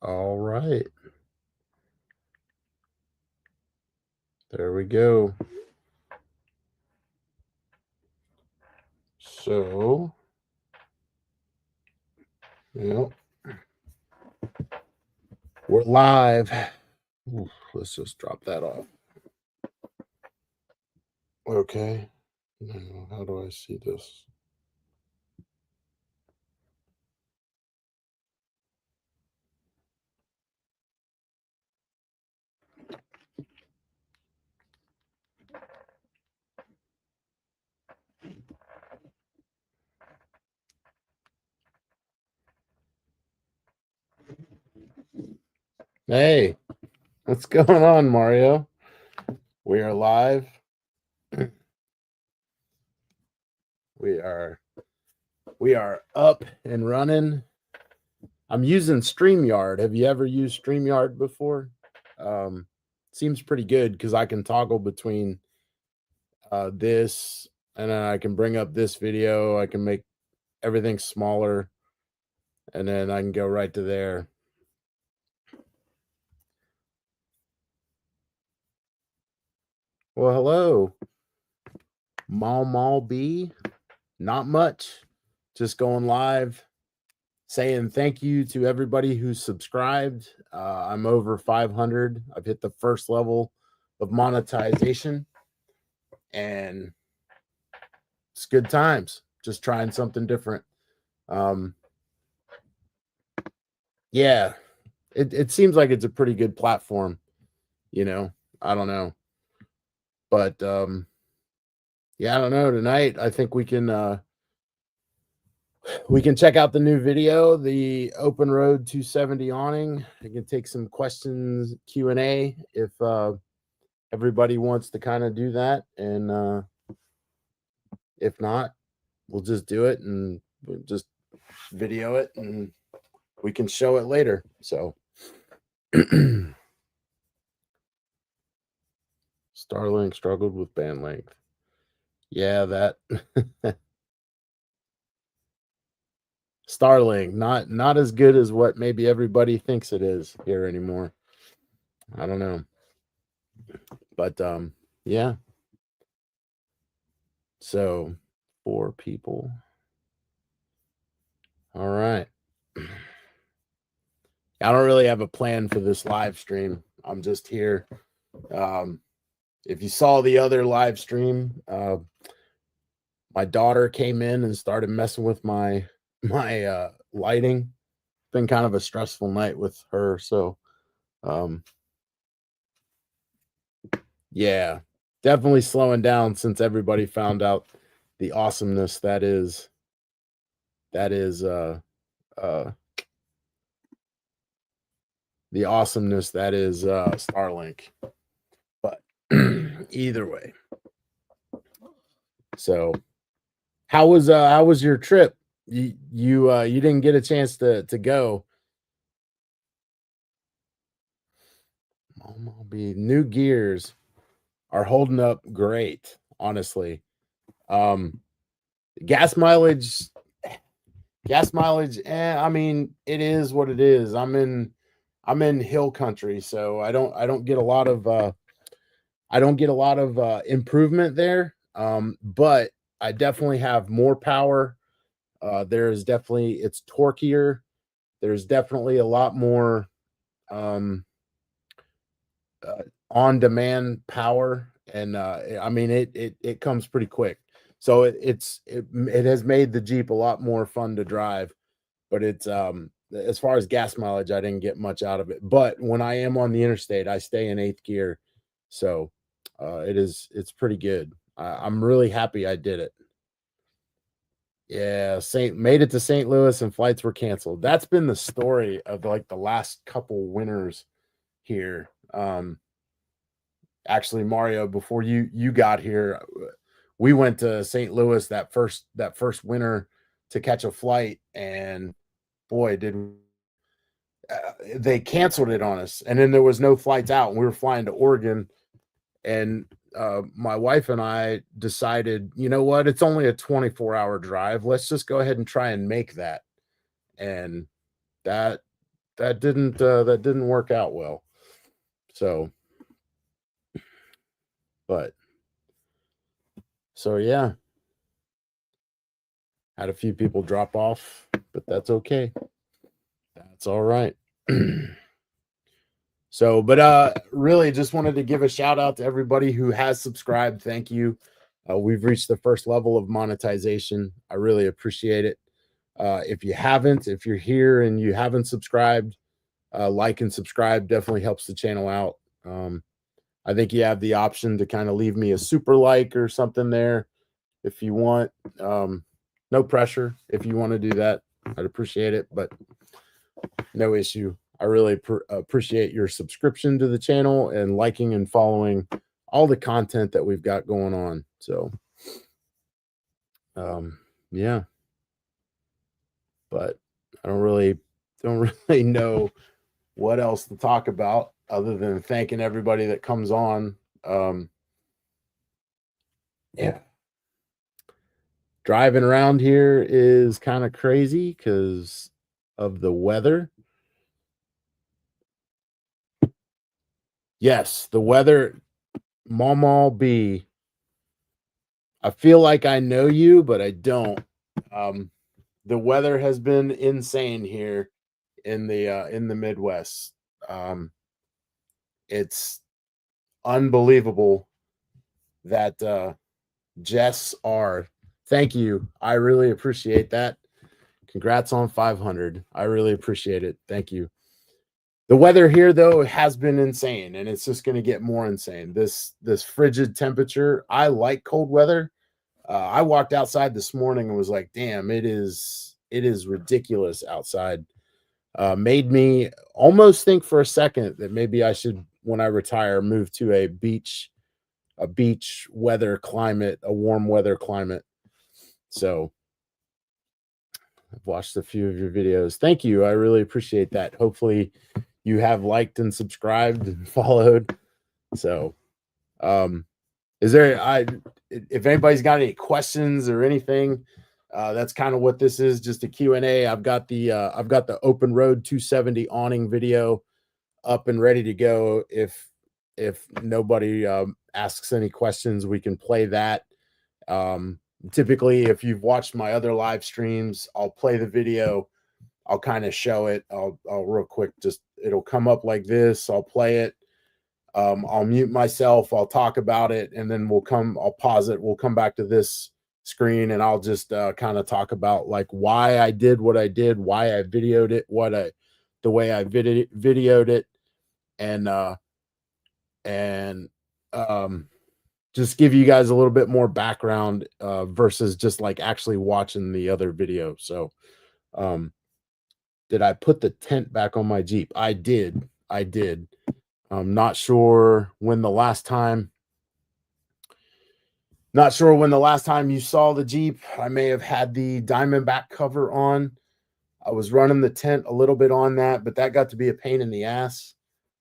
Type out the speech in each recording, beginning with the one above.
All right. There we go. So, yeah, we're live. Oof, let's just drop that off. Okay. Now, how do I see this? Hey, what's going on, Mario? We are live. We are up and running. I'm using StreamYard. Have you ever used StreamYard before? Seems pretty good because I can toggle between this and then I can bring up this video. I can make everything smaller and then I can go right to there. Well, hello, Mall B. Not much. Just going live, saying thank you to everybody who subscribed. I'm over 500. I've hit the first level of monetization, and it's good times. Just trying something different. Um, yeah, it seems like it's a pretty good platform. You know, I don't know, but yeah, I don't know. Tonight, I think we can check out the new video, the Open Road 270 awning. I can take some questions Q&A if everybody wants to kind of do that, and if not, we'll just do it and we'll just video it and we can show it later. So Starlink struggled with band length. Yeah, that Starlink not as good as what maybe everybody thinks it is here anymore. I don't know. But yeah. So 4 people. All right. I don't really have a plan for this live stream. I'm just here. If you saw the other live stream, my daughter came in and started messing with my lighting. Been kind of a stressful night with her, so um yeah, definitely slowing down since everybody found out the awesomeness that is uh the awesomeness that is Starlink. But either way. So how was your trip? You didn't get a chance to go. Be new gears are holding up great, honestly. Um gas mileage I mean, it is what it is. I'm in hill country, so I don't get a lot of improvement there. But I definitely have more power. There's definitely it's torquier. There's definitely a lot more um on demand power, and I mean it comes pretty quick. So it has made the Jeep a lot more fun to drive, but it's as far as gas mileage, I didn't get much out of it. But when I am on the interstate, I stay in 8th gear. So it's pretty good. I'm really happy I did it. Yeah, Saint made it to St. Louis and flights were canceled. That's been the story of like the last couple winters here. Actually, Mario, before you got here, we went to St. Louis that first winter to catch a flight, and boy, did they canceled it on us, and then there was no flights out, and we were flying to Oregon, and my wife and I decided, you know what, it's only a 24-hour drive. Let's just go ahead and try and make that, and that that didn't work out well. So, yeah, had a few people drop off, but that's okay. That's all right. So, but really just wanted to give a shout out to everybody who has subscribed. Thank you. We've reached the first level of monetization. I really appreciate it. If you haven't, if you're here and you haven't subscribed, like and subscribe definitely helps the channel out. I think you have the option to kind of leave me a super like or something there if you want. No pressure. If you want to do that, I'd appreciate it, but no issue. I really appreciate your subscription to the channel and liking and following all the content that we've got going on. So, yeah, but I don't really know what else to talk about other than thanking everybody that comes on. Yeah. Driving around here is kind of crazy because of the weather. Yes, the weather. Mama B. I feel like I know you, but I don't. The weather has been insane here in the Midwest. It's unbelievable that Jess R. Thank you. I really appreciate that. Congrats on 500. I really appreciate it. Thank you. The weather here, though, has been insane, and it's just going to get more insane. This frigid temperature. I like cold weather. I walked outside this morning and was like, "Damn, it is ridiculous outside." Made me almost think for a second that maybe I should, when I retire, move to a beach weather climate, a warm weather climate. So I've watched a few of your videos. Thank you. I really appreciate that. Hopefully you have liked and subscribed and followed. So, is there, if anybody's got any questions or anything, that's kind of what this is, just a Q&A. I've got the Open Road 270 awning video up and ready to go. If nobody asks any questions, we can play that. Typically, if you've watched my other live streams, I'll play the video. I'll kind of show it. I'll real quick, just it'll come up like this. I'll play it. I'll mute myself. I'll talk about it, and then I'll pause it. We'll come back to this screen, and I'll just kind of talk about like why I did what I did, why I videoed it, the way I videoed it, and just give you guys a little bit more background versus just like actually watching the other video. So, did I put the tent back on my Jeep? I did. I'm not sure when the last time you saw the Jeep. I may have had the Diamondback cover on. I was running the tent a little bit on that, but that got to be a pain in the ass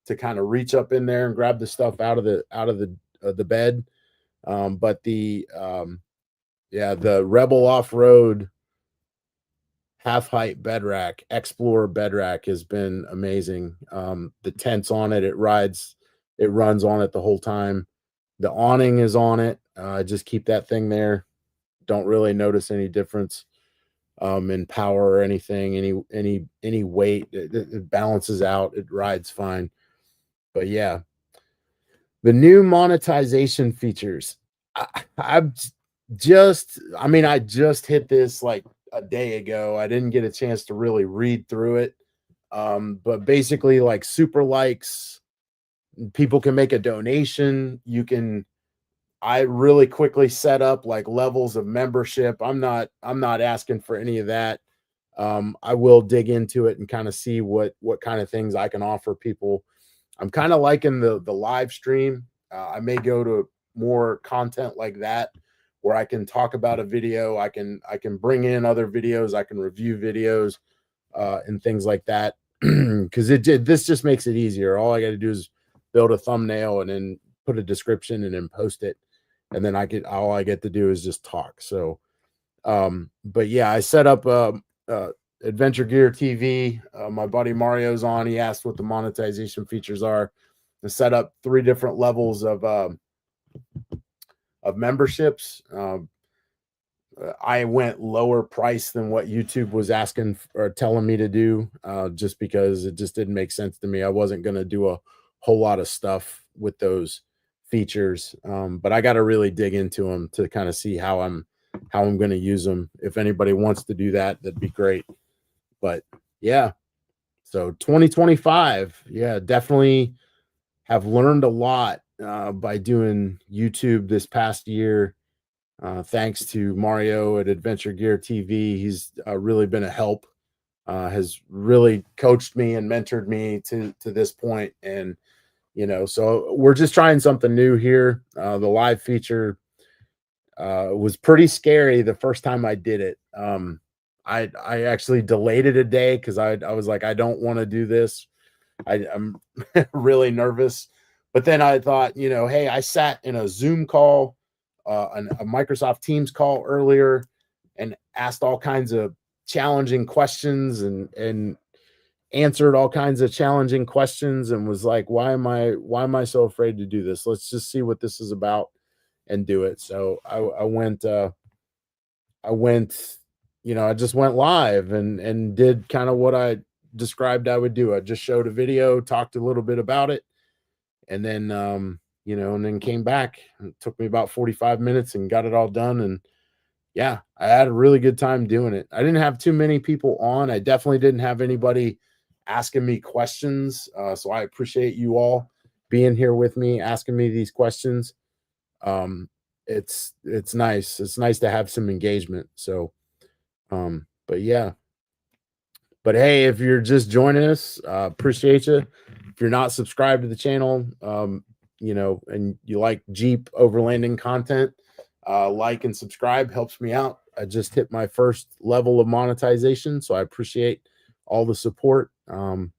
to kind of reach up in there and grab the stuff out of the bed. But the Rebel Off-Road half-height bed rack, Explorer bed rack has been amazing. The tent's on it. It runs on it the whole time. The awning is on it. Just keep that thing there. Don't really notice any difference in power or anything, any weight. It balances out. It rides fine. But yeah, the new monetization features. I just hit this like a day ago. I didn't get a chance to really read through it. But basically, like super likes, people can make a donation. I really quickly set up like levels of membership. I'm not asking for any of that. I will dig into it and kind of see what kind of things I can offer people. I'm kind of liking the live stream. I may go to more content like that where I can talk about a video. I can bring in other videos. I can review videos and things like that. Because this just makes it easier. All I got to do is build a thumbnail and then put a description and then post it. And then all I get to do is just talk. So, but yeah, I set up Adventure Gear TV. My buddy Mario's on. He asked what the monetization features are. I set up 3 different levels of memberships. I went lower price than what YouTube was asking or telling me to do, just because it just didn't make sense to me. I wasn't going to do a whole lot of stuff with those features, but I got to really dig into them to kind of see how I'm going to use them. If anybody wants to do that, that'd be great. But yeah, so 2025, yeah, definitely have learned a lot by doing YouTube this past year. Thanks to Mario at Adventure Gear TV. He's really been a help, has really coached me and mentored me to this point. And, so we're just trying something new here. The live feature was pretty scary the first time I did it. I actually delayed it a day because I was like, I don't want to do this. I'm really nervous. But then I thought, hey, I sat in a Zoom call, a Microsoft Teams call earlier, and asked all kinds of challenging questions and answered all kinds of challenging questions, and was like, why am I so afraid to do this? Let's just see what this is about and do it. So I went, I just went live and did kind of what I described I would do. I just showed a video, talked a little bit about it, and then and then came back. It took me about 45 minutes and got it all done. And yeah, I had a really good time doing it. I didn't have too many people on. I definitely didn't have anybody asking me questions. So I appreciate you all being here with me, asking me these questions. It's nice. It's nice to have some engagement. So, but yeah. But hey, if you're just joining us, appreciate you. If you're not subscribed to the channel, and you like Jeep overlanding content, like and subscribe helps me out. I just hit my first level of monetization, so I appreciate all the support. And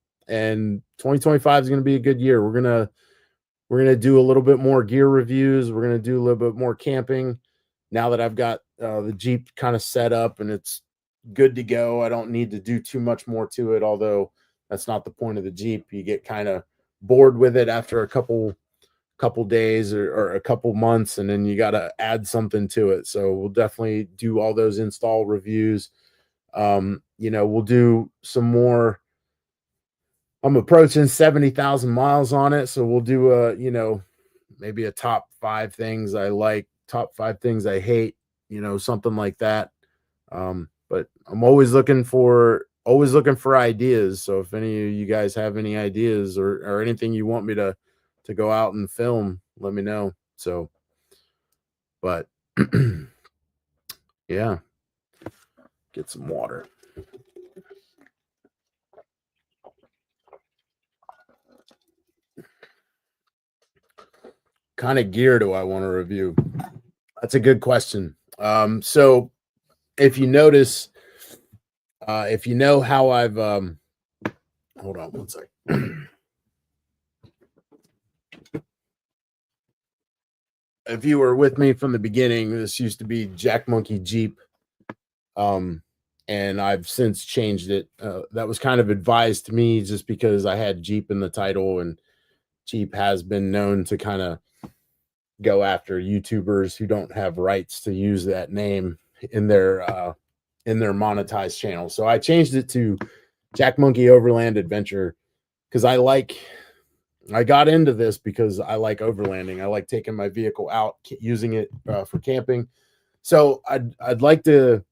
2025 is going to be a good year. We're gonna do a little bit more gear reviews. We're gonna do a little bit more camping. Now that I've got the Jeep kind of set up and it's good to go, I don't need to do too much more to it, although that's not the point of the Jeep. You get kind of bored with it after a couple days or a couple months, and then you got to add something to it. So we'll definitely do all those install reviews. We'll do some more. I'm approaching 70,000 miles on it, so we'll do maybe a top 5 things I like, top 5 things I hate, something like that. But I'm always looking for ideas. So if any of you guys have any ideas or anything you want me to go out and film, let me know. So, but yeah, get some water. Kind of gear do I want to review? That's a good question. So if you notice, if you know how I've hold on one second. If you were with me from the beginning, this used to be Jack Monkey Jeep, and I've since changed it. That was kind of advised to me just because I had Jeep in the title, and Jeep has been known to kind of go after YouTubers who don't have rights to use that name in their monetized channel. So I changed it to Jack Monkey Overland Adventure because I got into this because I like overlanding. I like taking my vehicle out, using it for camping. So I'd like to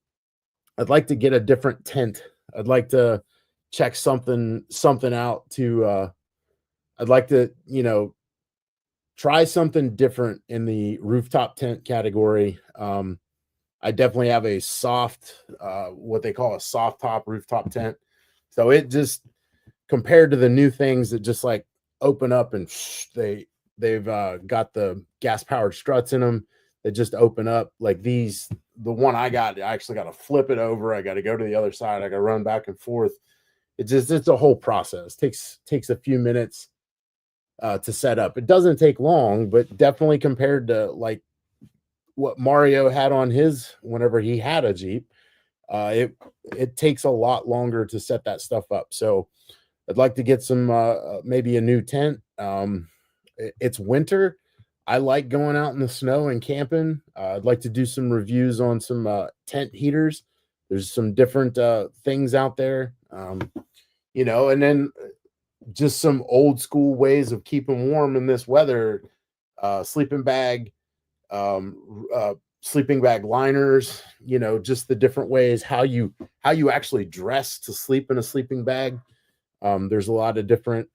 get a different tent. I'd like to check something out to I'd like to, try something different in the rooftop tent category. I definitely have a soft, what they call a soft top rooftop tent. So it just, compared to the new things that just like open up and they've got the gas powered struts in them that just open up like these. The one I got, I actually got to flip it over. I got to go to the other side. I got to run back and forth. It's a whole process. Takes a few minutes to set up. It doesn't take long, but definitely compared to like what Mario had on his whenever he had a Jeep, it takes a lot longer to set that stuff up. So I'd like to get some maybe a new tent. It's winter. I like going out in the snow and camping. I'd like to do some reviews on some tent heaters. There's some different things out there, and then just some old school ways of keeping warm in this weather. Sleeping bag, sleeping bag liners. Just the different ways how you actually dress to sleep in a sleeping bag. There's a lot of different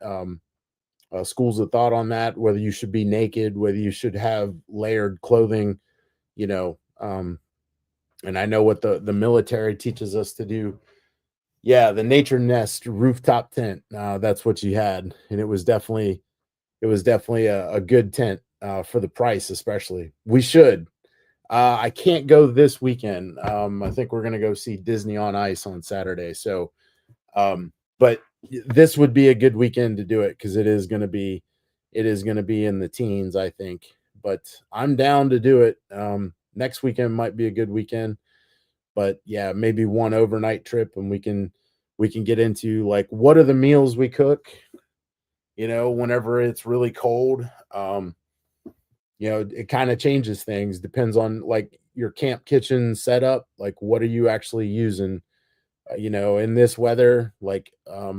schools of thought on that, whether you should be naked, whether you should have layered clothing, you know. And I know what the military teaches us to do. Yeah, the Nature Nest rooftop tent. That's what you had, and it was definitely a good tent for the price, especially. We should. I can't go this weekend. I think we're gonna go see Disney on Ice on Saturday. So, but this would be a good weekend to do it because it is gonna be in the teens, I think. But I'm down to do it. Next weekend might be a good weekend, but yeah, maybe one overnight trip, and we can get into like what are the meals we cook, whenever it's really cold. It kind of changes things, depends on like your camp kitchen setup, like what are you actually using, in this weather, like a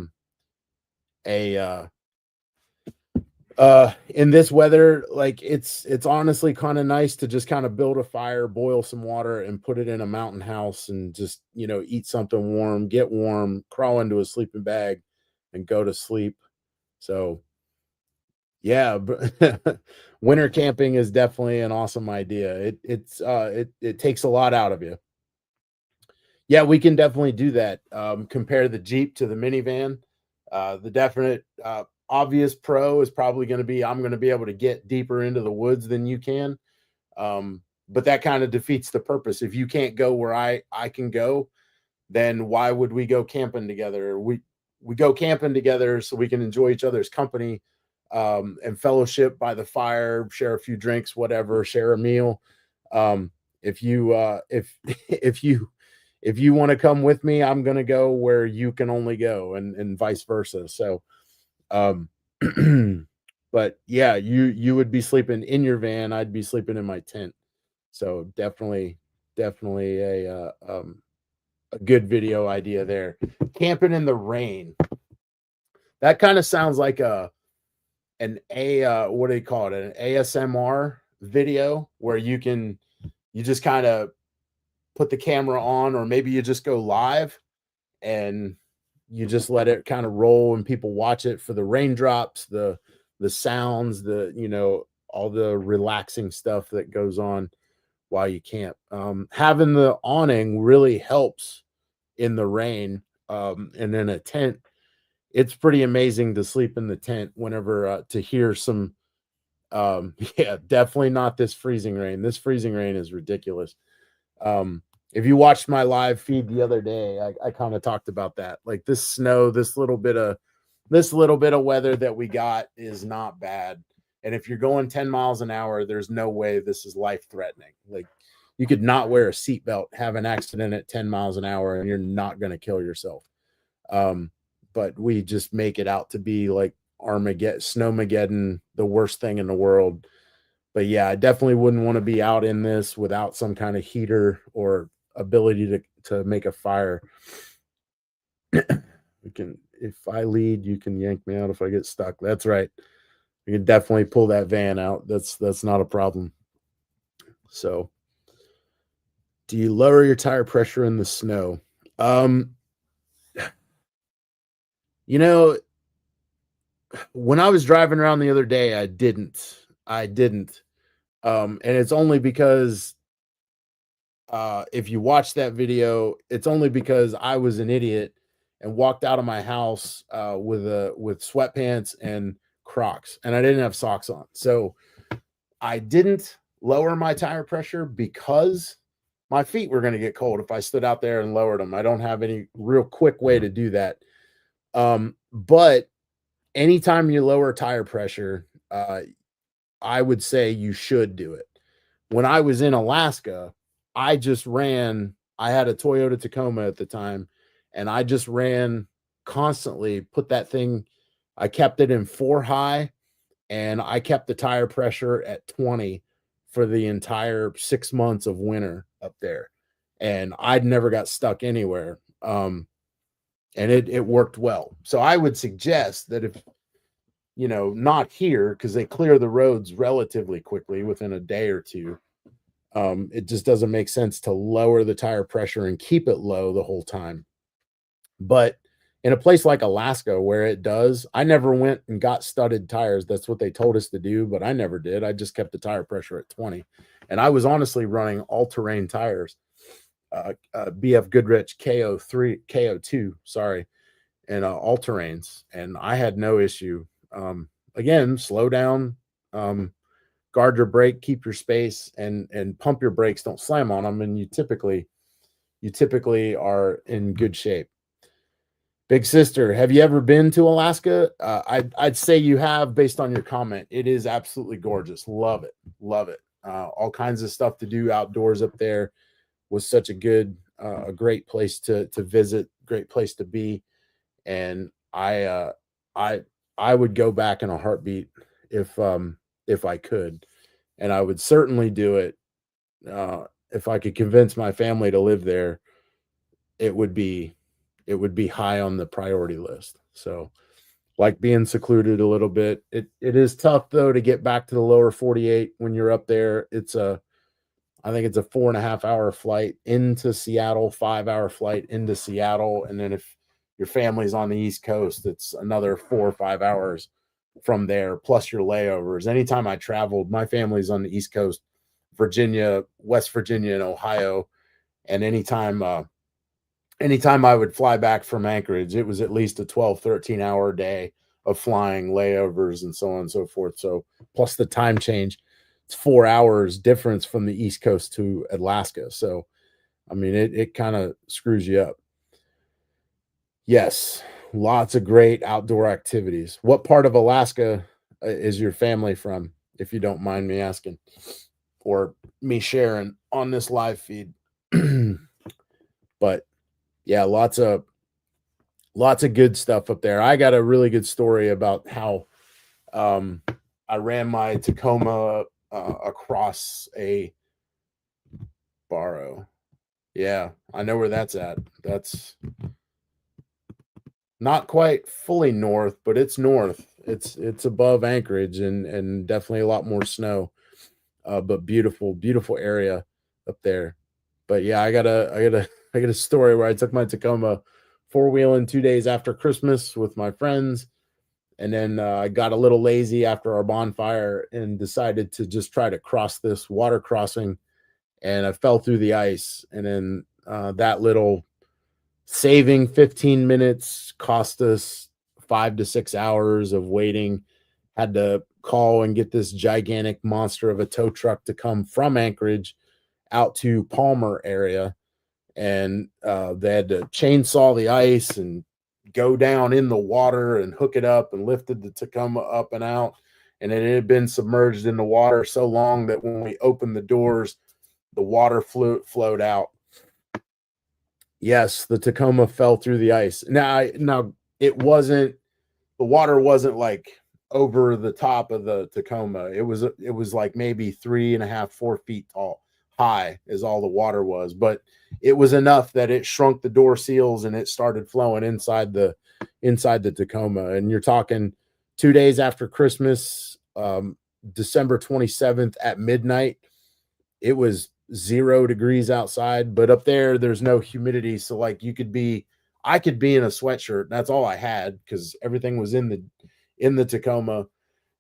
in this weather, like it's honestly kind of nice to just kind of build a fire, boil some water, and put it in a mountain house and just eat something warm, get warm, crawl into a sleeping bag and go to sleep. So yeah, winter camping is definitely an awesome idea. It takes a lot out of you. Yeah, we can definitely do that. Compare the Jeep to the minivan. The definite obvious pro is probably going to be I'm going to be able to get deeper into the woods than you can. But that kind of defeats the purpose. If you can't go where I can go, then why would we go camping together? We go camping together so we can enjoy each other's company, and fellowship by the fire, share a few drinks, whatever, share a meal. If you if you want to come with me, I'm going to go where you can only go, and vice versa. So, but yeah, you would be sleeping in your van. I'd be sleeping in my tent. So definitely a good video idea there. Camping in the rain. That kind of sounds like what do you call it? An ASMR video where you just kind of put the camera on, or maybe you just go live and you just let it kind of roll and people watch it for the raindrops, the sounds, all the relaxing stuff that goes on while you camp. Having the awning really helps in the rain. And in a tent, it's pretty amazing to sleep in the tent whenever to hear some yeah, definitely not this freezing rain. This freezing rain is ridiculous. If you watched my live feed the other day, I kind of talked about that. Like this snow, this little bit of weather that we got is not bad. And if you're going 10 miles an hour, there's no way this is life threatening. Like you could not wear a seatbelt, have an accident at 10 miles an hour, and you're not going to kill yourself. But we just make it out to be like Armageddon, Snowmageddon, the worst thing in the world. But yeah, I definitely wouldn't want to be out in this without some kind of heater or ability to make a fire. If I lead, you can yank me out if I get stuck. That's right. We can definitely pull that van out. That's not a problem. So, do you lower your tire pressure in the snow? When I was driving around the other day, I didn't. And it's only because if you watch that video, it's only because I was an idiot and walked out of my house with sweatpants and Crocs, and I didn't have socks on. So I didn't lower my tire pressure because my feet were going to get cold if I stood out there and lowered them. I don't have any real quick way to do that. But anytime you lower tire pressure, I would say you should do it. When I was in Alaska, I just ran I had a Toyota Tacoma at the time, and I just ran constantly, put that thing, I kept it in 4 high, and I kept the tire pressure at 20 for the entire 6 months of winter up there. And I'd never got stuck anywhere. And it worked well. So I would suggest that if, not here, because they clear the roads relatively quickly within a day or two. It just doesn't make sense to lower the tire pressure and keep it low the whole time. But in a place like Alaska where it does, I never went and got studded tires. That's what they told us to do, but I never did. I just kept the tire pressure at 20. And I was honestly running all-terrain tires, BF Goodrich KO2, sorry, and all-terrains, and I had no issue. Again, slow down, guard your brake, keep your space, and pump your brakes. Don't slam on them, and you typically are in good shape. Big sister, have you ever been to Alaska? I'd say you have, based on your comment. It is absolutely gorgeous. Love it, love it. All kinds of stuff to do outdoors up there. Was such a great place to visit, great place to be, and I would go back in a heartbeat if I could, and I would certainly do it if I could convince my family to live there. It would be high on the priority list. So, like being secluded a little bit. It is tough though to get back to the lower 48 when you're up there. I think it's a 4.5 hour flight into Seattle, 5 hour flight into Seattle, and then if your family's on the East Coast, it's another 4 or 5 hours from there, plus your layovers. Anytime I traveled, my family's on the East Coast, Virginia, West Virginia, and Ohio, and anytime I would fly back from Anchorage, it was at least a 12, 13-hour day of flying, layovers, and so on and so forth. So plus the time change, it's 4 hours difference from the East Coast to Alaska. So, I mean, it kind of screws you up. Yes, lots of great outdoor activities. What part of Alaska is your family from, if you don't mind me asking, or me sharing on this live feed? But yeah, lots of good stuff up there. I got a really good story about how I ran my Tacoma across a Barrow. Yeah, I know where that's at. That's not quite fully north, but it's north. It's above Anchorage and definitely a lot more snow. But beautiful area up there. But yeah, I got a story where I took my Tacoma 4-wheeling 2 days after Christmas with my friends. And then I got a little lazy after our bonfire and decided to just try to cross this water crossing. And I fell through the ice. And then that little saving 15 minutes cost us 5 to 6 hours of waiting. Had to call and get this gigantic monster of a tow truck to come from Anchorage out to Palmer area. And they had to chainsaw the ice and go down in the water and hook it up and lifted the Tacoma up and out. And it had been submerged in the water so long that when we opened the doors, the water flowed out. Yes, the Tacoma fell through the ice. Now it wasn't, the water wasn't like over the top of the Tacoma. It was like maybe 3.5, 4 feet high is all the water was, but it was enough that it shrunk the door seals and it started flowing inside the Tacoma. And you're talking 2 days after Christmas, December 27th at midnight. It was 0 degrees outside, but up there's no humidity. So like I could be in a sweatshirt. That's all I had because everything was in the Tacoma,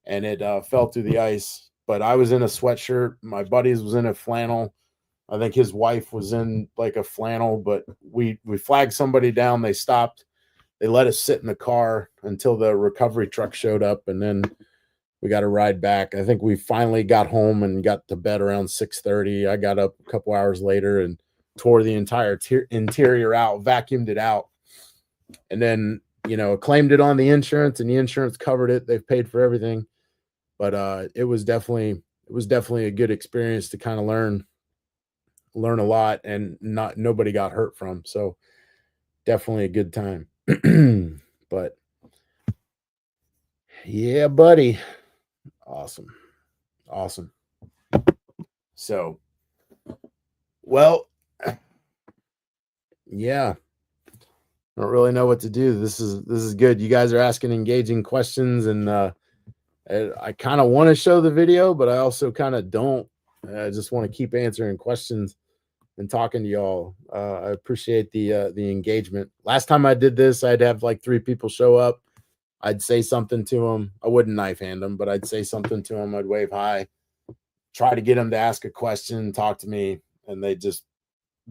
and it fell through the ice. But I was in a sweatshirt. My buddies was in a flannel. I think his wife was in like a flannel, but we flagged somebody down. They stopped. They let us sit in the car until the recovery truck showed up, and then we got a ride back. I think we finally got home and got to bed around 6:30. I got up a couple hours later and tore the entire interior out, vacuumed it out, and then claimed it on the insurance, and the insurance covered it. They've paid for everything. But it was definitely a good experience to kind of learn learn a lot, and nobody got hurt from. So definitely a good time. But yeah, buddy. Awesome. Awesome. So, well, yeah. I don't really know what to do. This is good. You guys are asking engaging questions, and I kind of want to show the video, but I also kind of don't. I just want to keep answering questions and talking to y'all. I appreciate the engagement. Last time I did this, I'd have like 3 people show up. I'd say something to them. I wouldn't knife hand them, but I'd say something to them. I'd wave hi, try to get them to ask a question, talk to me, and they'd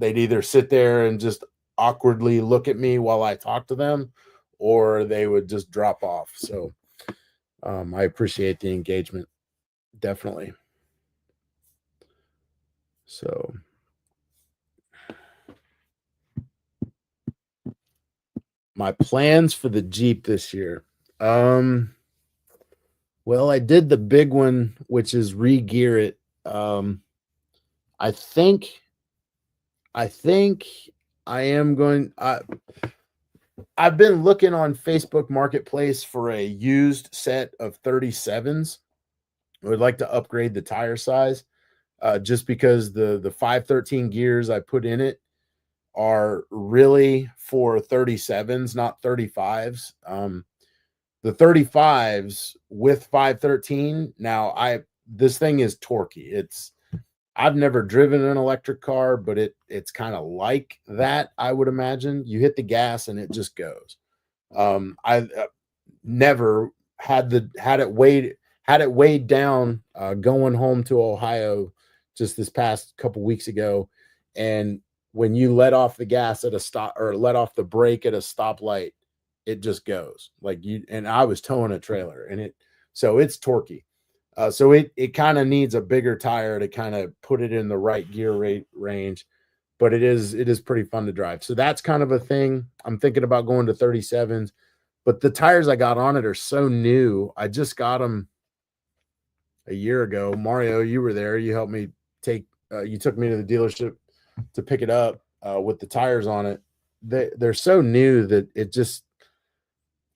either sit there and just awkwardly look at me while I talk to them, or they would just drop off. So I appreciate the engagement, definitely. So my plans for the Jeep this year. Well, I did the big one, which is re-gear it. I think I am going. I've been looking on Facebook Marketplace for a used set of 37s. I would like to upgrade the tire size, just because the 513 gears I put in it are really for 37s, not 35s. The 35s with 513. Now this thing is torquey. I've never driven an electric car, but it's kind of like that. I would imagine you hit the gas and it just goes. I never had it weighed down going home to Ohio just this past couple weeks ago, and when you let off the gas at a stop or let off the brake at a stoplight, it just goes like you. And I was towing a trailer, and it's torquey. So it kind of needs a bigger tire to kind of put it in the right gear rate range, but it is pretty fun to drive. So that's kind of a thing. I'm thinking about going to 37s, but the tires I got on it are so new. I just got them a year ago. Mario, you were there. You helped me you took me to the dealership to pick it up with the tires on it. They're so new that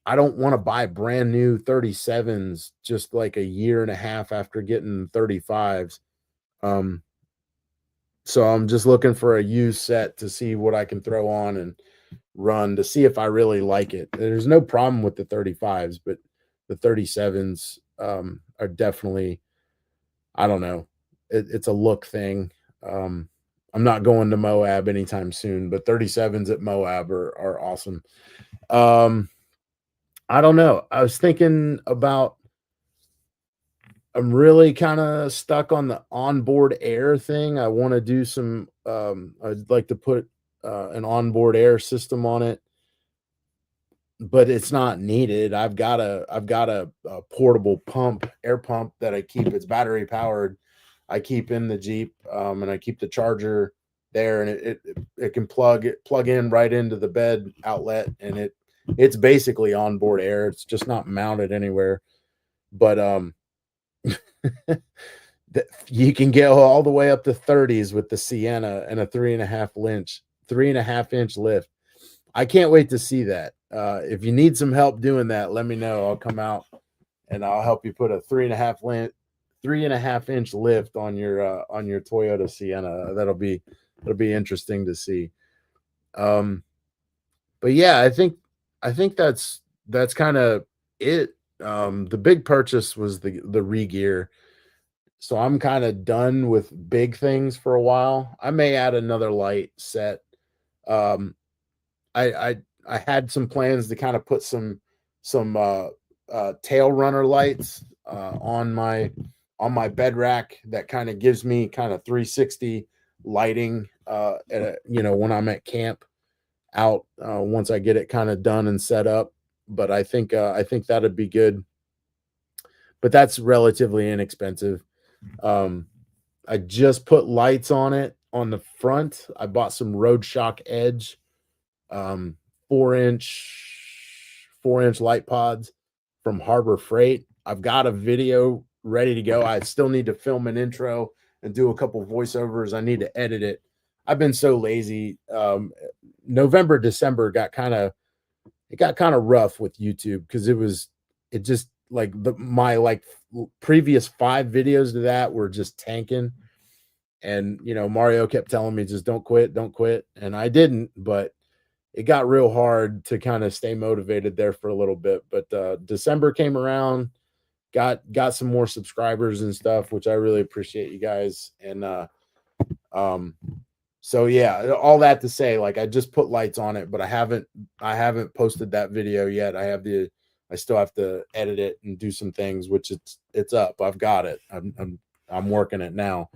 I don't want to buy brand new 37s just like a year and a half after getting 35s. So I'm just looking for a used set to see what I can throw on and run to see if I really like it. There's no problem with the 35s, but the 37s are definitely, I don't know. It's a look thing. I'm not going to Moab anytime soon, but 37s at Moab are awesome. I don't know. I was thinking about, I'm really kind of stuck on the onboard air thing. I want to do some, I'd like to put an onboard air system on it, but it's not needed. I've got a portable air pump that I keep. It's battery powered. I keep in the Jeep, and I keep the charger there, and it can plug in right into the bed outlet, and it's basically onboard air. It's just not mounted anywhere, but you can get all the way up to 30s with the Sienna and a 3.5 inch lift. I can't wait to see that. If you need some help doing that, let me know. I'll come out and I'll help you put a 3.5 inch lift on your Toyota Sienna. That'll be interesting to see. But yeah, I think that's kind of it. The big purchase was the re-gear. So I'm kind of done with big things for a while. I may add another light set. I had some plans to kind of put some tail runner lights on my bed rack that kind of gives me kind of 360 lighting when I'm at camp out once I get it kind of done and set up. But I think that'd be good. But that's relatively inexpensive. I just put lights on it on the front. I bought some RoadShock Edge 4-inch light pods from Harbor Freight. I've got a video ready to go. I still need to film an intro and do a couple voiceovers. I need to edit it, I've been so lazy. November, December got kind of rough with YouTube because it just like my previous 5 videos to that were just tanking. And Mario kept telling me just don't quit, and I didn't, but it got real hard to kind of stay motivated there for a little bit. But December came around, got some more subscribers and stuff, which I really appreciate you guys. And so yeah, all that to say, like, I just put lights on it, but I haven't posted that video yet. I still have to edit it and do some things, which it's up. I've got it. I'm working it now.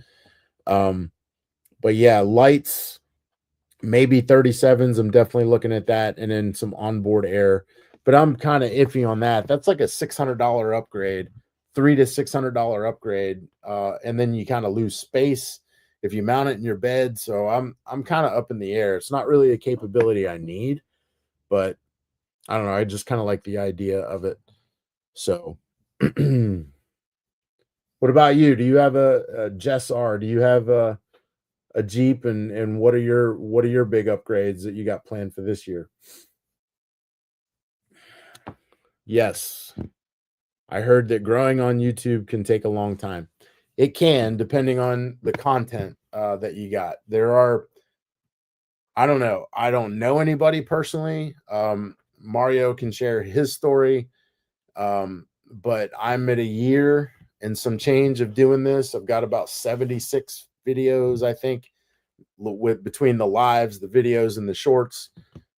But yeah, lights, maybe 37s. I'm definitely looking at that, and then some onboard air. But I'm kind of iffy on that. That's like a $600 upgrade, $300 to $600 upgrade, and then you kind of lose space if you mount it in your bed. So I'm kind of up in the air. It's not really a capability I need, but I don't know. I just kind of like the idea of it. So, what about you? Do you have a Jess R? Do you have a Jeep, and what are your big upgrades that you got planned for this year? Yes, I heard that growing on YouTube can take a long time. It can, depending on the content that you got. I don't know. I don't know anybody personally. Mario can share his story, but I'm at a year and some change of doing this. I've got about 76 videos, I think, between the lives, the videos, and the shorts.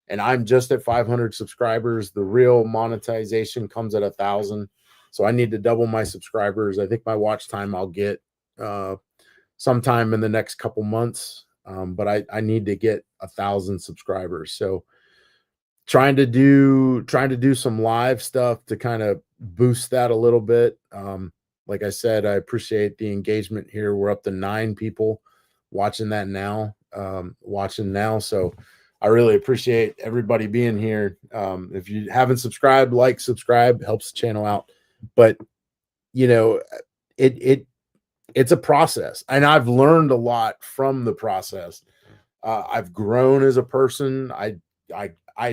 And I'm just at 500 subscribers. The real monetization comes at 1,000. So I need to double my subscribers. I think my watch time I'll get sometime in the next couple months. But I need to get 1,000 subscribers. So trying to do some live stuff to kind of boost that a little bit. Like I said, I appreciate the engagement here. We're up to 9 people watching that now, So I really appreciate everybody being here. If you haven't subscribed, subscribe, helps the channel out. But it's a process, and I've learned a lot from the process. I've grown as a person. I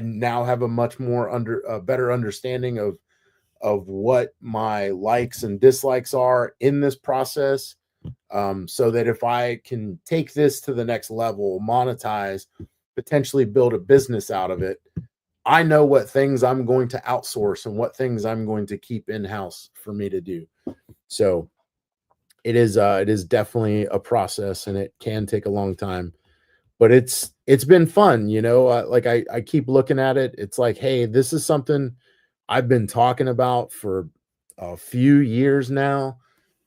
now have a much more better understanding of what my likes and dislikes are in this process. So that if I can take this to the next level, monetize, potentially build a business out of it, I know what things I'm going to outsource and what things I'm going to keep in-house for me to do. So it is definitely a process, and it can take a long time, but it's been fun. Like I keep looking at it. It's like, hey, this is something I've been talking about for a few years now.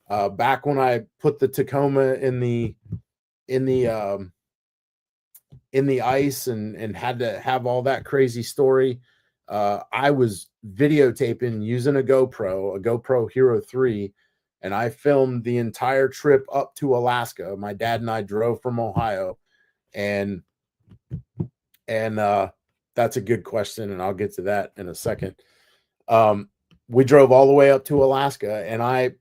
Back when I put the Tacoma in the ice and had to have all that crazy story, I was videotaping using a GoPro Hero 3, and I filmed the entire trip up to Alaska. My dad and I drove from Ohio, and that's a good question, and I'll get to that in a second. We drove all the way up to Alaska, and I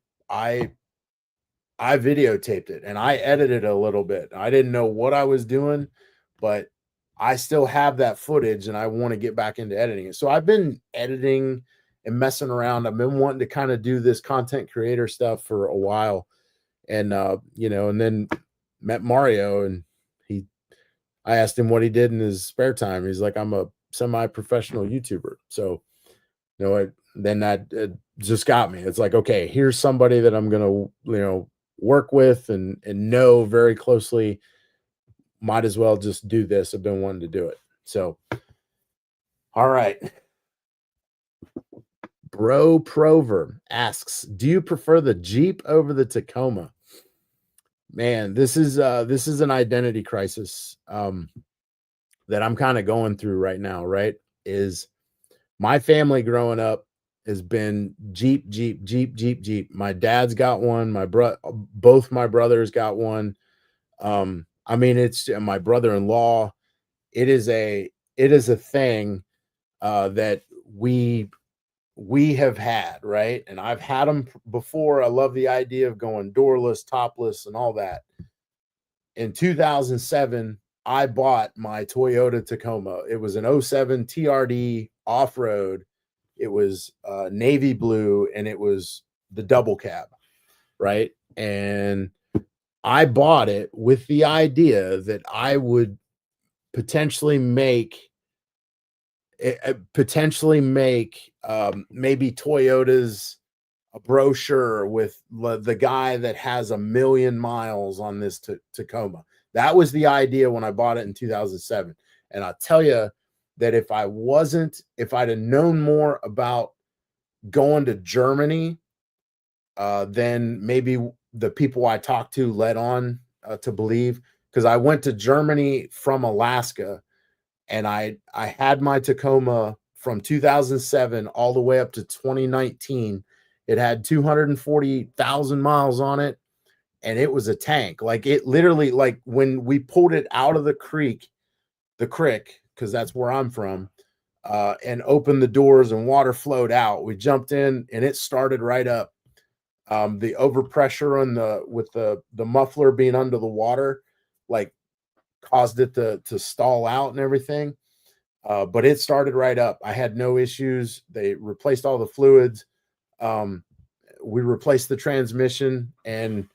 videotaped it, and I edited a little bit. I didn't know what I was doing, but I still have that footage, and I want to get back into editing it. So I've been editing and messing around. I've been wanting to kind of do this content creator stuff for a while, and and then met Mario, and I asked him what he did in his spare time. He's like, I'm a semi-professional YouTuber. So then that just got me. It's like, okay, here's somebody that I'm gonna work with and know very closely. Might as well just do this. I've been wanting to do it. So, all right. Bro Prover asks, do you prefer the Jeep over the Tacoma? Man, this is an identity crisis that I'm kind of going through right now, right? Is my family growing up has been Jeep. My dad's got one. Both my brothers got one. I mean, it's my brother-in-law. It is a thing that we have had, right? And I've had them before. I love the idea of going doorless, topless, and all that. In 2007, I bought my Toyota Tacoma. It was an 07 TRD off-road. It was navy blue, and it was the double cab, right? And I bought it with the idea that I would potentially make maybe Toyota's a brochure with the guy that has 1,000,000 miles on this Tacoma. That was the idea when I bought it in 2007. And I'll tell you that if I'd have known more about going to Germany, then maybe the people I talked to led on to believe, because I went to Germany from Alaska, and I had my Tacoma from 2007 all the way up to 2019. It had 240,000 miles on it, and it was a tank. Like, it literally, like, when we pulled it out of the creek, because that's where I'm from, and opened the doors and water flowed out, we jumped in and it started right up. The overpressure with the muffler being under the water, like, caused it to stall out and everything. But it started right up. I had no issues. They replaced all the fluids. We replaced the transmission, and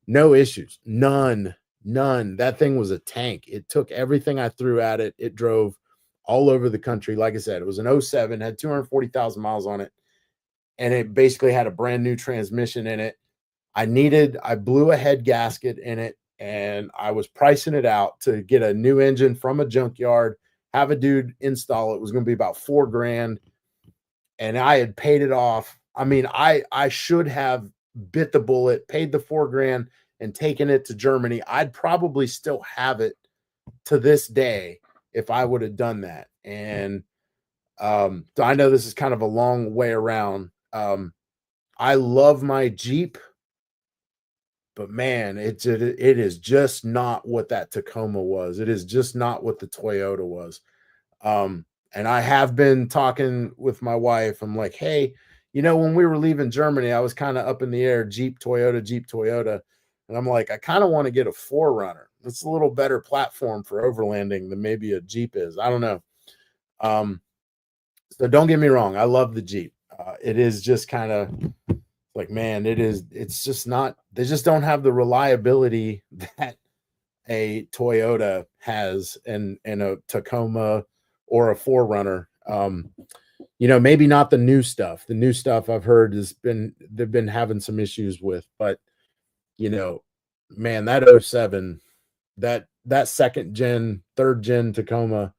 no issues. None. That thing was a tank. It took everything I threw at it. It drove all over the country. Like I said, it was an 07, had 240,000 miles on it, and it basically had a brand new transmission in it. I blew a head gasket in it, and I was pricing it out to get a new engine from a junkyard, have a dude install it. It was going to be about $4,000, and I had paid it off. I mean, I should have bit the bullet, paid the $4,000, and taken it to Germany. I'd probably still have it to this day if I would have done that. And so I know this is kind of a long way around. I love my Jeep, but man, it is just not what that Tacoma was. It is just not what the Toyota was. And I have been talking with my wife. I'm like, hey, when we were leaving Germany, I was kind of up in the air, Jeep, Toyota. And I'm like, I kind of want to get a 4Runner. It's a little better platform for overlanding than maybe a Jeep is. I don't know. So don't get me wrong. I love the Jeep. It is just kind of like, man, it's just not, they just don't have the reliability that a Toyota has in a Tacoma or a 4Runner. Maybe not the new stuff. The new stuff I've heard they've been having some issues with, but man, that 07, that second gen, third gen Tacoma,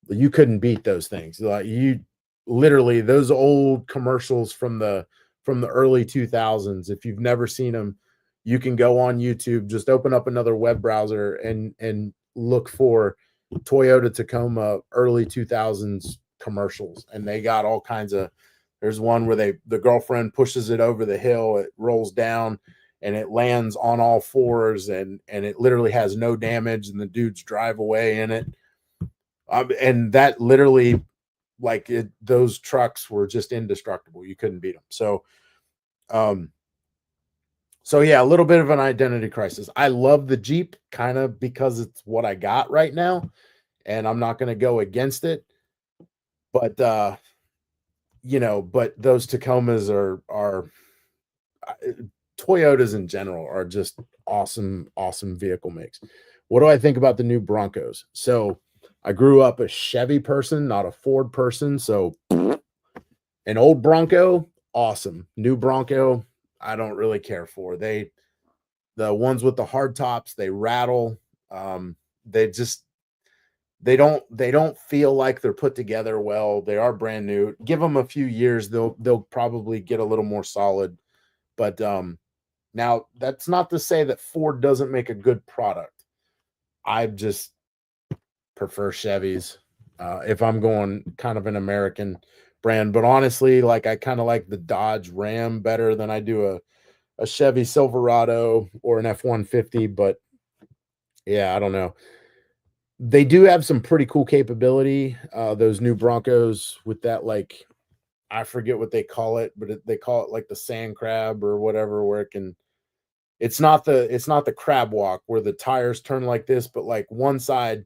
you couldn't beat those things. Like, you literally, those old commercials from the early 2000s, if you've never seen them, you can go on YouTube, just open up another web browser and look for Toyota Tacoma early 2000s commercials, and they got all kinds of. There's one where the girlfriend pushes it over the hill, it rolls down, and it lands on all fours, and it literally has no damage, and the dudes drive away in it. And that literally, like, those trucks were just indestructible. You couldn't beat them. So yeah, a little bit of an identity crisis. I love the Jeep kind of because it's what I got right now, and I'm not going to go against it. But but those Tacomas are Toyotas in general are just awesome vehicle makes. What do I think about the new Broncos? So I grew up a Chevy person, not a Ford person. So an old Bronco, awesome. New Bronco, I don't really care for. The ones with the hard tops, they rattle. They don't feel like they're put together well. They are brand new. Give them a few years, they'll probably get a little more solid. But now that's not to say that Ford doesn't make a good product. I just prefer Chevys if I'm going kind of an American brand. But honestly, like, I kind of like the Dodge Ram better than I do a Chevy Silverado or an F-150. But yeah, I don't know. They do have some pretty cool capability. Those new Broncos with that, like, I forget what they call it, but they call it like the sand crab or whatever, where it can it's not the crab walk where the tires turn like this, but like one side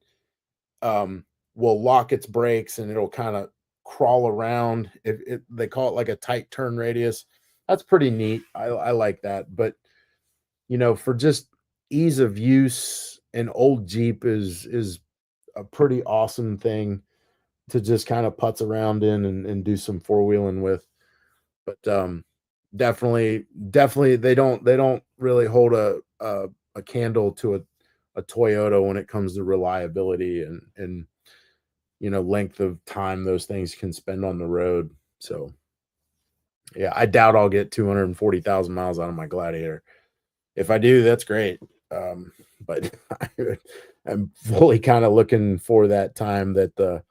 will lock its brakes and it'll kind of crawl around. They call it like a tight turn radius. That's pretty neat. I like that. But for just ease of use, an old Jeep is a pretty awesome thing to just kind of putz around in and do some four wheeling with. But definitely they don't really hold a candle to a Toyota when it comes to reliability and length of time those things can spend on the road. So yeah, I doubt I'll get 240,000 miles out of my Gladiator. If I do, that's great. But I'm fully kind of looking for that time that the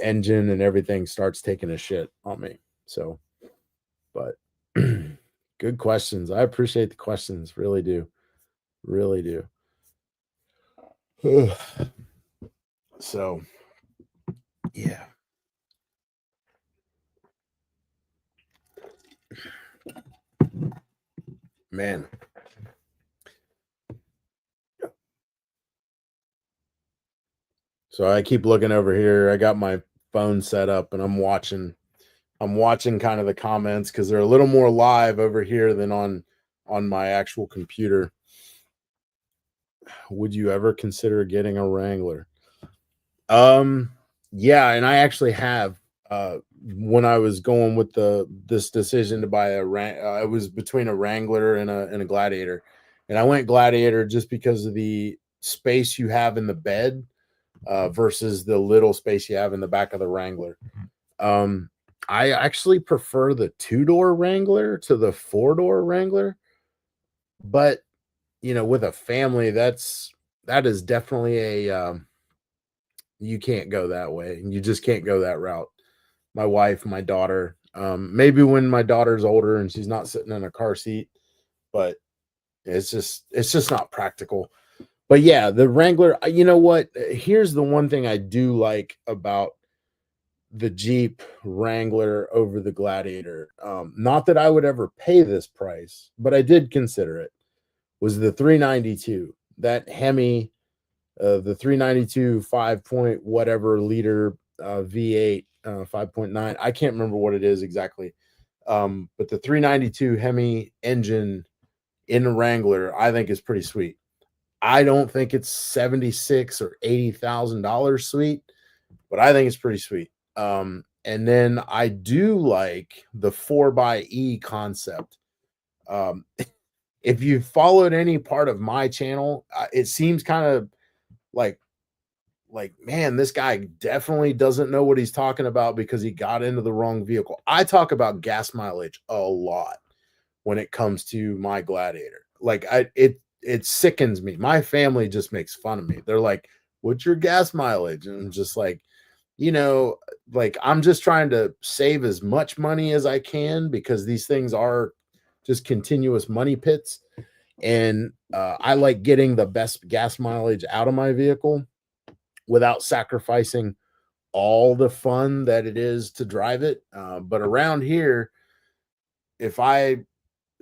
engine and everything starts taking a shit on me. So, but good questions. I appreciate the questions. Really do. Really do. So, yeah. Man. So I keep looking over here. I got my phone set up and I'm watching kind of the comments because they're a little more live over here than on my actual computer. Would you ever consider getting a Wrangler? Yeah, and I actually have. When I was going with this decision to buy it was between a Wrangler and a Gladiator, and I went Gladiator just because of the space you have in the bed versus the little space you have in the back of the Wrangler. I actually prefer the 2-door Wrangler to the 4-door Wrangler, but with a family, that is definitely a you can't go that way. You just can't go that route. My wife, my daughter, maybe when my daughter's older and she's not sitting in a car seat, but it's just not practical. But yeah, the Wrangler, you know what? Here's the one thing I do like about the Jeep Wrangler over the Gladiator. Not that I would ever pay this price, but I did consider it. Was the 392, that Hemi, the 392 5 point whatever liter V8, 5.9. I can't remember what it is exactly. But the 392 Hemi engine in a Wrangler, I think is pretty sweet. I don't think it's $76,000 or $80,000 sweet, but I think it's pretty sweet. And then I do like the 4xe concept. If you followed any part of my channel, it seems kind of like man, this guy definitely doesn't know what he's talking about because he got into the wrong vehicle. I talk about gas mileage a lot when it comes to my Gladiator. Like it sickens me. My family just makes fun of me. They're like, "What's your gas mileage?" And I'm just like, like I'm just trying to save as much money as I can because these things are just continuous money pits. And I like getting the best gas mileage out of my vehicle without sacrificing all the fun that it is to drive it. But around here, if I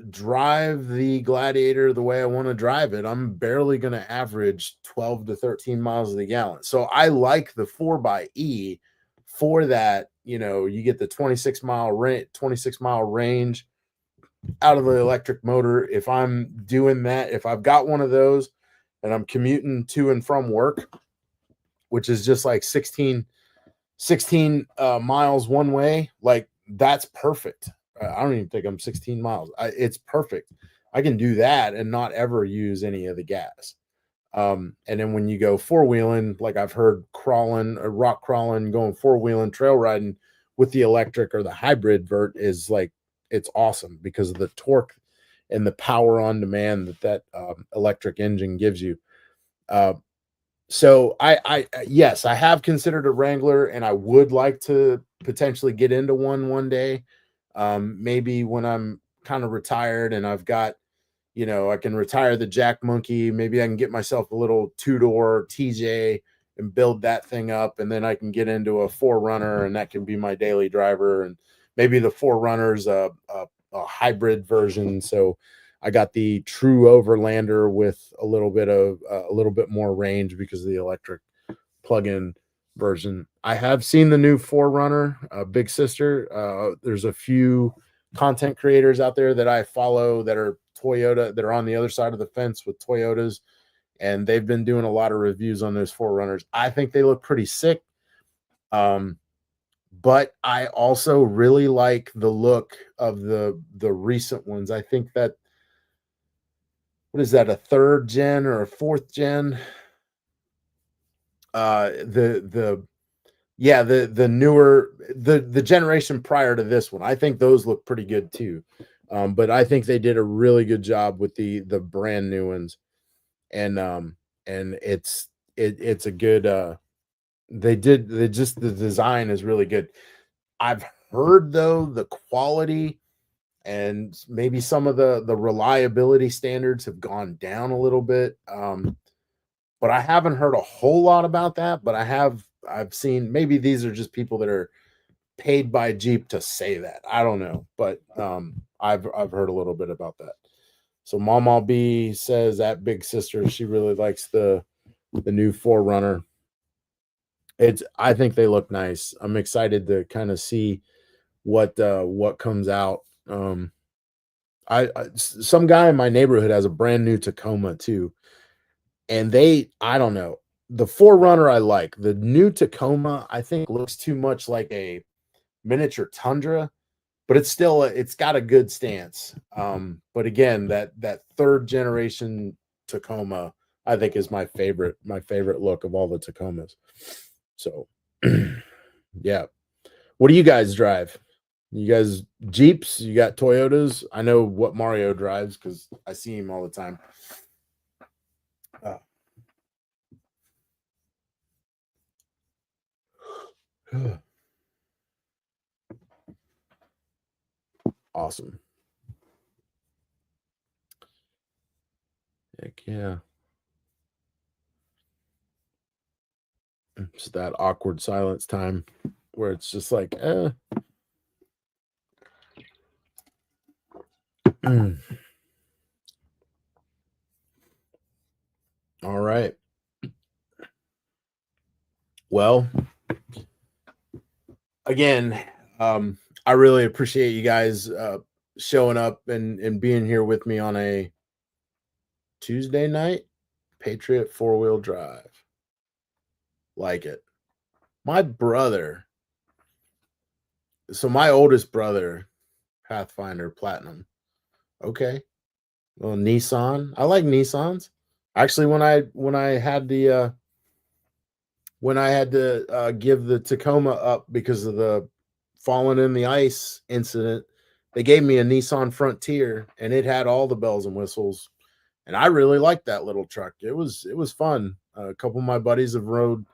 drive the Gladiator the way I want to drive it, I'm barely going to average 12 to 13 miles of the gallon. So I like the 4xe for that. You get the 26 mile range out of the electric motor. If I'm doing that, if I've got one of those and I'm commuting to and from work, which is just like 16 miles one way, like that's perfect. I don't even think I'm 16 miles. It's perfect. I can do that and not ever use any of the gas. And then when you go four wheeling, like I've heard rock crawling, going four wheeling, trail riding with the electric or the hybrid vert is like, it's awesome because of the torque and the power on demand that electric engine gives you. So yes, I have considered a Wrangler and I would like to potentially get into one day. Maybe when I'm kind of retired and I've got, I can retire the Jack Monkey. Maybe I can get myself a little 2-door TJ and build that thing up. And then I can get into a 4Runner and that can be my daily driver. And maybe the 4Runner's a hybrid version. So I got the true Overlander with a little bit more range because of the electric plug-in version. I have seen the new 4Runner, Big Sister. There's a few content creators out there that I follow that are Toyota, that are on the other side of the fence with Toyotas, and they've been doing a lot of reviews on those 4Runners. I think they look pretty sick. But I also really like the look of the recent ones. I think that, what is that, a 3rd gen or a 4th gen? The newer, the generation prior to this one. I think those look pretty good too. But I think they did a really good job with the brand new ones. And it's a good the design is really good. I've heard though the quality and maybe some of the reliability standards have gone down a little bit. But I haven't heard a whole lot about that, but I've seen, maybe these are just people that are paid by Jeep to say that. I don't know, but I've heard a little bit about that. So Mama B says that Big Sister, she really likes the new 4Runner. I think they look nice. I'm excited to kind of see what comes out. Some guy in my neighborhood has a brand new Tacoma too, and I don't know, the 4Runner I like. The new Tacoma I think looks too much like a miniature Tundra, but it's got a good stance. But again, that 3rd generation Tacoma I think is my favorite look of all the Tacomas. So yeah. What do you guys drive? You guys Jeeps? You got Toyotas? I know what Mario drives because I see him all the time. Awesome. Heck yeah. It's that awkward silence time where it's just like, All right. Well, again, I really appreciate you guys showing up and being here with me on a Tuesday night. Patriot 4-wheel drive. Like it. My brother, so my oldest brother, Pathfinder Platinum. Okay. Well, Nissan. I like Nissans. Actually, when I had to give the Tacoma up because of the falling in the ice incident, they gave me a Nissan Frontier, and it had all the bells and whistles, and I really liked that little truck. It was fun. A couple of my buddies have rode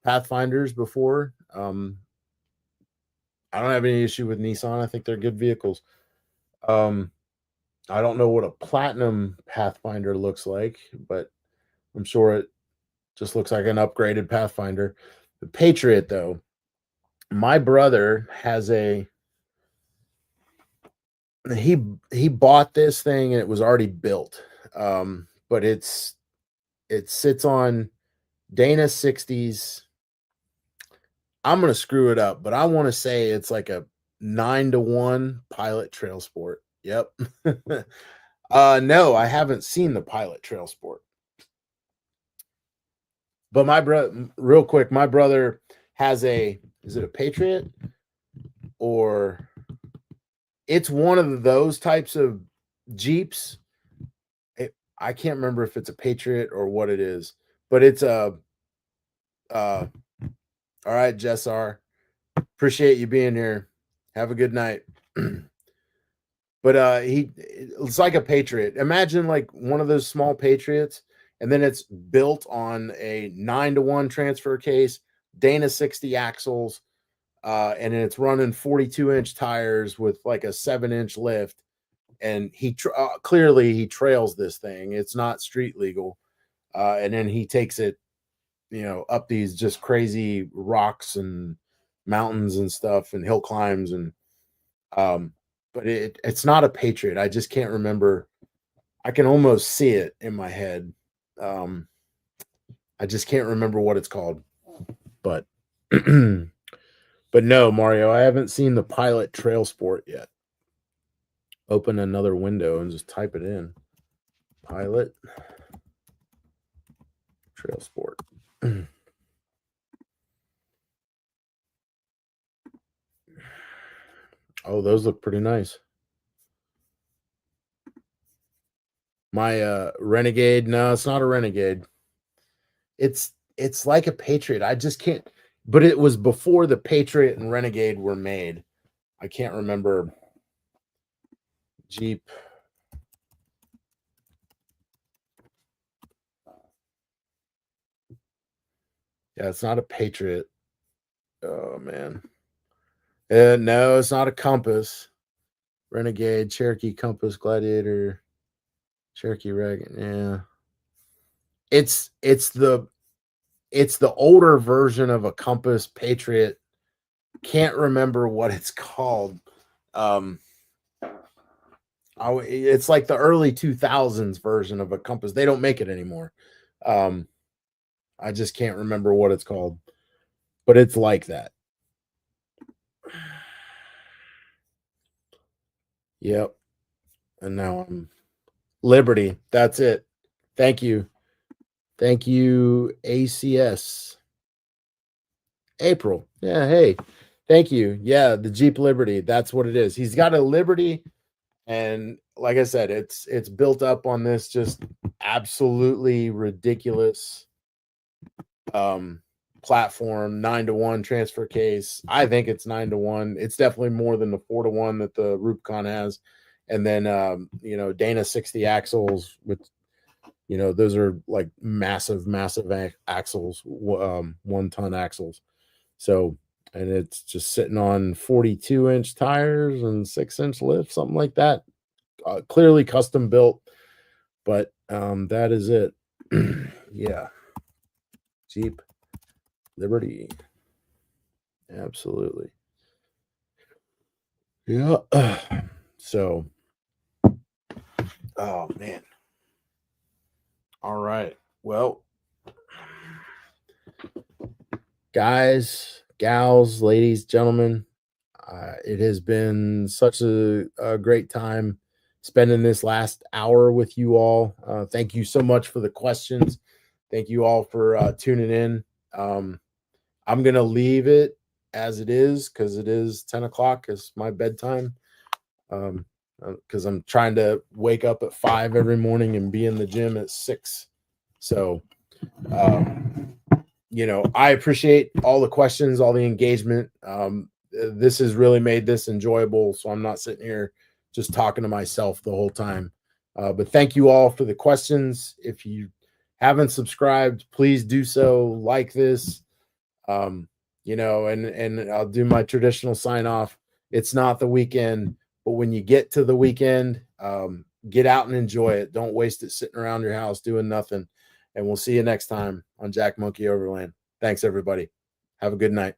Pathfinders before. I don't have any issue with Nissan. I think they're good vehicles. I don't know what a Platinum Pathfinder looks like, but I'm sure it just looks like an upgraded Pathfinder. The Patriot, though, my brother has he bought this thing and it was already built. But it sits on Dana 60s. I'm gonna screw it up, but I want to say it's like a 9-to-1 Pilot Trail Sport. Yep. No, I haven't seen the Pilot Trail Sport. But my brother, real quick, my brother has is it a Patriot? Or it's one of those types of Jeeps. I can't remember if it's a Patriot or what it is, but it's all right, Jessar. Appreciate you being here. Have a good night. But it's like a Patriot. Imagine like one of those small Patriots, and then it's built on a 9-to-1 transfer case, Dana 60 axles, and it's running 42-inch tires with like a 7-inch lift. And he clearly he trails this thing. It's not street legal. And then he takes it, up these just crazy rocks and mountains and stuff and hill climbs. And but it's not a Patriot. I just can't remember I can almost see it in my head. I just can't remember what it's called. But but no, Mario, I haven't seen the Pilot Trail Sport yet. Open another window and just type it in. Pilot Trail Sport. Oh, those look pretty nice. My Renegade, no, it's not a Renegade. It's like a Patriot. I just can't, but it was before the Patriot and Renegade were made. I can't remember. Jeep. Yeah, it's not a Patriot. Oh man. No, it's not a Compass. Renegade, Cherokee, Compass, Gladiator, Cherokee Reg. Yeah. It's the older version of a Compass Patriot. Can't remember what it's called. It's like the early 2000s version of a Compass. They don't make it anymore. I just can't remember what it's called, but it's like that. Yep. And now I'm Liberty. That's it. Thank you. Thank you, ACS. April. Yeah. Hey, thank you. Yeah. The Jeep Liberty. That's what it is. He's got a Liberty. And like I said, it's built up on this just absolutely ridiculous platform, 9-to-1 transfer case. I think it's 9-to-1. It's definitely more than the 4-to-1 that the Rubicon has. And then Dana 60 axles with those are like massive axles, 1-ton axles. So, and it's just sitting on 42-inch tires and 6-inch lift, something like that. Clearly custom built, but that is it. Yeah. Jeep Liberty. Absolutely. Yeah. So, oh man. All right. Well, guys, gals, ladies, gentlemen, it has been such a great time spending this last hour with you all. Thank you so much for the questions. Thank you all for tuning in. I'm going to leave it as it is because it is 10 o'clock. It's my bedtime because I'm trying to wake up at 5 every morning and be in the gym at 6. So, I appreciate all the questions, all the engagement. This has really made this enjoyable. So I'm not sitting here just talking to myself the whole time. But thank you all for the questions. If you haven't subscribed, please do so. Like this, and I'll do my traditional sign off. It's not the weekend, but when you get to the weekend, get out and enjoy it. Don't waste it sitting around your house doing nothing. And we'll see you next time on Jack Monkey Overland. Thanks, everybody. Have a good night.